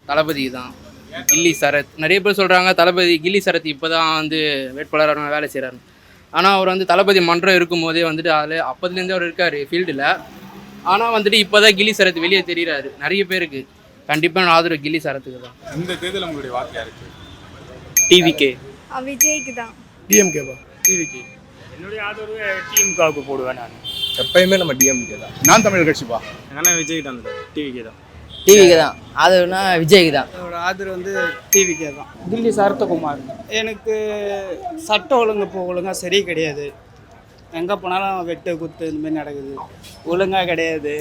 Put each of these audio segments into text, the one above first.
தளபதி தான். கில்லி சரத் நிறைய பேர் சொல்கிறாங்க தளபதி கில்லி சரத் இப்போ தான் வந்து வேட்பாளராக வேலை செய்கிறாரு. ஆனால் அவர் வந்து தளபதி மன்றம் இருக்கும் போதே வந்துட்டு அதில் அப்போதுலேருந்தே அவர் இருக்கார் ஃபீல்டில். ஆனால் வந்துட்டு இப்போ தான் கில்லி சரத் வெளியே தெரிகிறாரு நிறைய பேருக்கு. கண்டிப்பாக நான் ஆதரவு கில்லி சரத்துக்கு தான். இந்த தேர்தல் உங்களுடைய வாக்கு யாருக்கு? டிவிகே. விஜய்க்கு தான். டிஎம்கேவா? டிவிகே. என்னுடைய ஆதரவு டிஎம்காவுக்கு போடுவேன். நான் எப்பயுமே நம்ம டிஎம்கே தான். நான் தமிழ் கட்சிப்பா. என்னன்னா விஜய்க்கு தான், டிவிக்கு தான். டிவிக்கு தான் ஆதரவுனா விஜய்க்கு தான். என்னோட ஆதரவு வந்து டிவிக்கே தான். கில்லி சரத்குமார். எனக்கு சட்ட ஒழுங்கு இப்போ ஒழுங்காக சரி கிடையாது. எங்கே போனாலும் வெட்டு குத்து இந்த மாதிரி நடக்குது, ஒழுங்காக கிடையாது.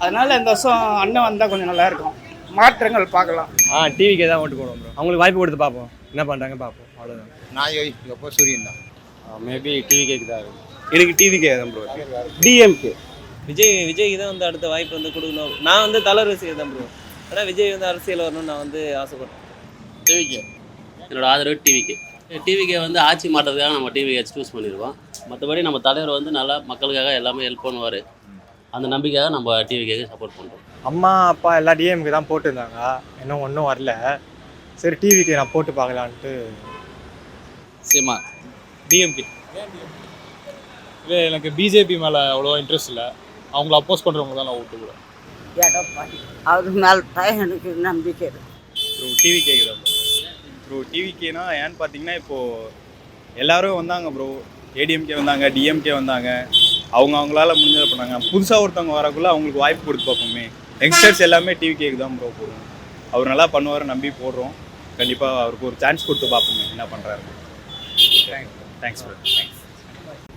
அதனால் இந்த வருஷம் அண்ணன் வந்தால் கொஞ்சம் நல்லாயிருக்கும், மாற்றங்கள் பார்க்கலாம். டிவிக்கே தான் ஓட்டு போடுவோம் ப்ரோ. அவங்களுக்கு வாய்ப்பு கொடுத்து பார்ப்போம், என்ன பண்ணுறாங்க பார்ப்போம், அவ்வளோதான். நான் எப்போ சூரியன் தான். மேபி டிவிக்கேக்கு தான் இருக்கும். எனக்கு டிவிக்கே தான் ப்ரோ. டிஎம்கே. விஜய்க்கு தான் வந்து அடுத்த வாய்ப்பு வந்து கொடுக்கணும். நான் வந்து தலை ரசிகர் தான் ப்ரோ. ஆனால் விஜய் வந்து அரசியல் வரணும்னு நான் வந்து ஆசைப்படுறேன். டிவிக்கே. என்னோட ஆதரவு டிவிக்கே வந்து ஆட்சி மாற்றத்துக்காக நம்ம டிவியை சூஸ் பண்ணிடுவோம். மற்றபடி நம்ம தலைவர் வந்து நல்லா மக்களுக்காக எல்லாமே ஹெல்ப் பண்ணுவார். அந்த நம்பிக்கையாக நம்ம டிவிக்கே சப்போர்ட் பண்ணுறோம். அம்மா அப்பா எல்லாம் டிஎம்கே தான் போட்டுருந்தாங்க, இன்னும் ஒன்றும் வரல. சரி டிவிக்கே நான் போட்டு பார்க்கலான்ட்டு. சிமா. டிஎம்கே. இல்லை, எனக்கு பிஜேபி மேலே அவ்வளோவா இன்ட்ரெஸ்ட் இல்லை. அவங்கள அப்போஸ் பண்ணுறவங்க தான் நான் ஓட்டு கூட. அவர் மேலே தான் எனக்கு நம்பிக்கை இருக்கு. ப்ரோ டிவிக்கேக்கு தான் ப்ரோ. டிவிக்கேனா ஏன்னு பார்த்தீங்கன்னா இப்போது எல்லோரும் வந்தாங்க ப்ரோ. ஏடிஎம்கே வந்தாங்க, டிஎம்கே வந்தாங்க, அவங்களால முடிஞ்சதை பண்ணாங்க. புதுசாக ஒருத்தவங்க வரக்குள்ளே அவங்களுக்கு வாய்ப்பு கொடுத்து பார்ப்போமே. யங்ஸ்டர்ஸ் எல்லாமே டிவிக்கேக்கு தான் ப்ரோ போடுவோம். அவர் நல்லா பண்ணுவார் நம்பி போடுறோம். கண்டிப்பாக அவருக்கு ஒரு சான்ஸ் கொடுத்து பார்ப்போமே என்ன பண்ணுறாரு. Thanks bro. தேங்க்ஸ்.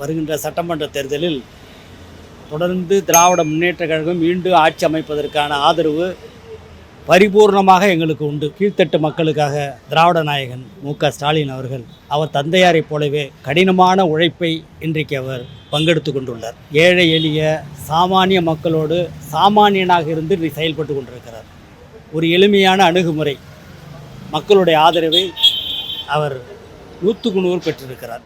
வருகின்ற சட்டமன்ற தேர்தலில் தொடர்ந்து திராவிட முன்னேற்ற கழகம் மீண்டும் ஆட்சி அமைப்பதற்கான ஆதரவு பரிபூர்ணமாக எங்களுக்கு உண்டு. கீழ்த்தட்டு மக்களுக்காக திராவிட நாயகன் மு.க.ஸ்டாலின் அவர்கள் அவர் தந்தையாரைப் போலவே கடினமான உழைப்பை இன்றைக்கு அவர் பங்கெடுத்து கொண்டுள்ளார். ஏழை எளிய சாமானிய மக்களோடு சாமானியனாக இருந்து இன்றைக்கு செயல்பட்டு கொண்டிருக்கிறார். ஒரு எளிமையான அணுகுமுறை, மக்களுடைய ஆதரவை அவர் 100க்கு 100 பெற்றிருக்கிறார்.